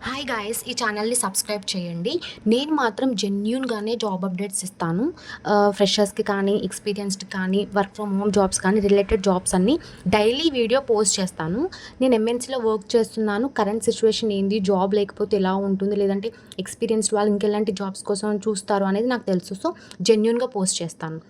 Hi guys, ఈ ఛానల్ని subscribe చేయండి. నేను మాత్రం జెన్యూన్గానే జాబ్ అప్డేట్స్ ఇస్తాను. ఫ్రెషర్స్కి కానీ, ఎక్స్పీరియన్స్డ్ కానీ, వర్క్ ఫ్రమ్ హోమ్ జాబ్స్ కానీ, రిలేటెడ్ జాబ్స్ అన్నీ డైలీ వీడియో పోస్ట్ చేస్తాను. నేను ఎంఎన్సీలో వర్క్ చేస్తున్నాను. కరెంట్ సిచ్యువేషన్ ఏంది, జాబ్ లేకపోతే ఎలా ఉంటుంది, లేదంటే ఎక్స్పీరియన్స్డ్ వాళ్ళు ఇంకెలాంటి జాబ్స్ కోసం చూస్తారు అనేది నాకు తెలుసు. సో జెన్యూన్గా పోస్ట్ చేస్తాను.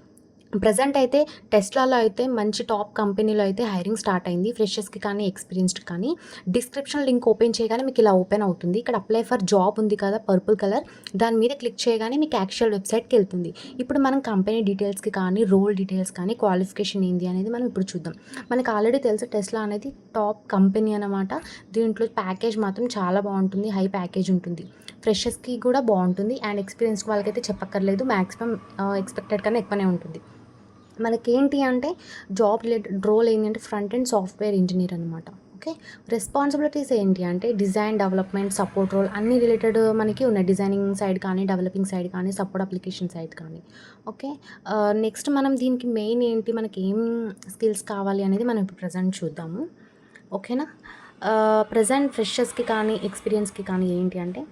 ప్రెజెంట్ అయితే టెస్లాలో అయితే మంచి టాప్ కంపెనీలో అయితే హైరింగ్ స్టార్ట్ అయింది. ఫ్రెషర్స్కి కానీ, ఎక్స్పీరియన్స్డ్ కానీ. డిస్క్రిప్షన్ లింక్ ఓపెన్ చేయగానే మీకు ఇలా ఓపెన్ అవుతుంది. ఇక్కడ అప్లై ఫర్ జాబ్ ఉంది కదా, పర్పుల్ కలర్, దాని మీద క్లిక్ చేయగానే మీకు యాక్చువల్ వెబ్సైట్కి వెళ్తుంది. ఇప్పుడు మనం కంపెనీ డీటెయిల్స్కి కానీ, రోల్ డీటెయిల్స్ కానీ, క్వాలిఫికేషన్ ఏంది అనేది మనం ఇప్పుడు చూద్దాం. మనకు ఆల్రెడీ తెలుసు టెస్లా అనేది టాప్ కంపెనీ అనమాట. దీంట్లో ప్యాకేజ్ మాత్రం చాలా బాగుంటుంది, హై ప్యాకేజ్ ఉంటుంది. ఫ్రెషర్స్కి కూడా బాగుంటుంది అండ్ ఎక్స్పీరియన్స్ వాళ్ళకైతే చెప్పక్కర్లేదు, మ్యాక్సిమం ఎక్స్పెక్టెడ్ కన్నా ఎక్కువనే ఉంటుంది. మనకేంటి అంటే జాబ్ రిలేటెడ్ రోల్ ఏంటంటే ఫ్రంట్ అండ్ సాఫ్ట్వేర్ ఇంజనీర్ అనమాట. ఓకే, రెస్పాన్సిబిలిటీస్ ఏంటి అంటే డిజైన్, డెవలప్మెంట్, సపోర్ట్ రోల్ అన్ని రిలేటెడ్ మనకి ఉన్నాయి. డిజైనింగ్ సైడ్ కానీ, డెవలపింగ్ సైడ్ కానీ, సపోర్ట్ అప్లికేషన్ సైడ్ కానీ. ఓకే, నెక్స్ట్ మనం దీనికి మెయిన్ ఏంటి, మనకి ఏం స్కిల్స్ కావాలి అనేది మనం ఇప్పుడు ప్రజెంట్ చూద్దాము. ఓకేనా, ప్రజెంట్ ఫ్రెషర్స్కి కానీ, ఎక్స్పీరియన్స్కి కానీ ఏంటి అంటే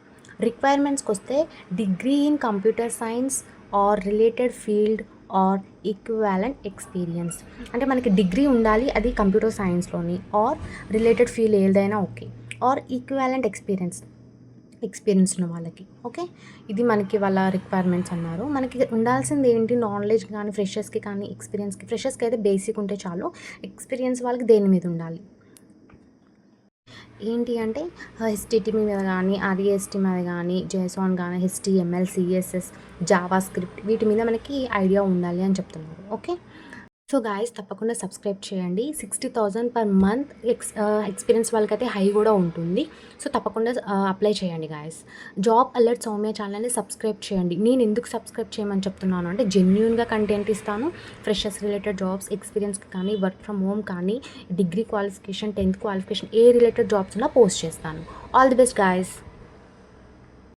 రిక్వైర్మెంట్స్కి వస్తే degree in computer science or related field or equivalent experience. అంటే మనకి డిగ్రీ ఉండాలి, అది కంప్యూటర్ సైన్స్లోని, ఆర్ రిలేటెడ్ ఫీల్డ్ ఏదైనా ఓకే, ఆర్ ఈక్వాలెంట్ ఎక్స్పీరియన్స్ ఉన్న వాళ్ళకి. ఓకే, ఇది మనకి వాళ్ళ రిక్వైర్మెంట్స్ అన్నారు. మనకి ఉండాల్సింది ఏంటి, నాలెడ్జ్ కానీ ఫ్రెషర్స్కి కానీ ఎక్స్పీరియన్స్కి. ఫ్రెషర్స్కి అయితే బేసిక్ ఉంటే చాలు, ఎక్స్పీరియన్స్ వాళ్ళకి దేని మీద ఉండాలి ఏంటి అంటే హెచ్టిటిపి మీద కానీ, ఆర్ఈఎస్టీ మీద కానీ, జేసాన్ కానీ, హెచ్టిఎంఎల్, సిఎస్ఎస్, జావా స్క్రిప్ట్ వీటి మీద మనకి ఐడియా ఉండాలి అని చెప్తున్నారు. ఓకే, సో గాయస్ తప్పకుండా సబ్స్క్రైబ్ చేయండి. 60,000 పర్ మంత్ ఎక్స్పీరియన్స్ వాళ్ళకైతే హై కూడా ఉంటుంది. సో తప్పకుండా అప్లై చేయండి గాయస్. జాబ్ అలర్ట్ సౌమ్య ఛానల్ని సబ్స్క్రైబ్ చేయండి. నేను ఎందుకు సబ్స్క్రైబ్ చేయమని చెప్తున్నాను అంటే జెన్యూన్గా కంటెంట్ ఇస్తాను. ఫ్రెషర్స్ రిలేటెడ్ జాబ్స్, ఎక్స్పీరియన్స్ కానీ, వర్క్ ఫ్రమ్ హోమ్ కానీ, డిగ్రీ క్వాలిఫికేషన్, 10th క్వాలిఫికేషన్, ఏ రిలేటెడ్ జాబ్స్ ఉన్నా పోస్ట్ చేస్తాను. All the best guys.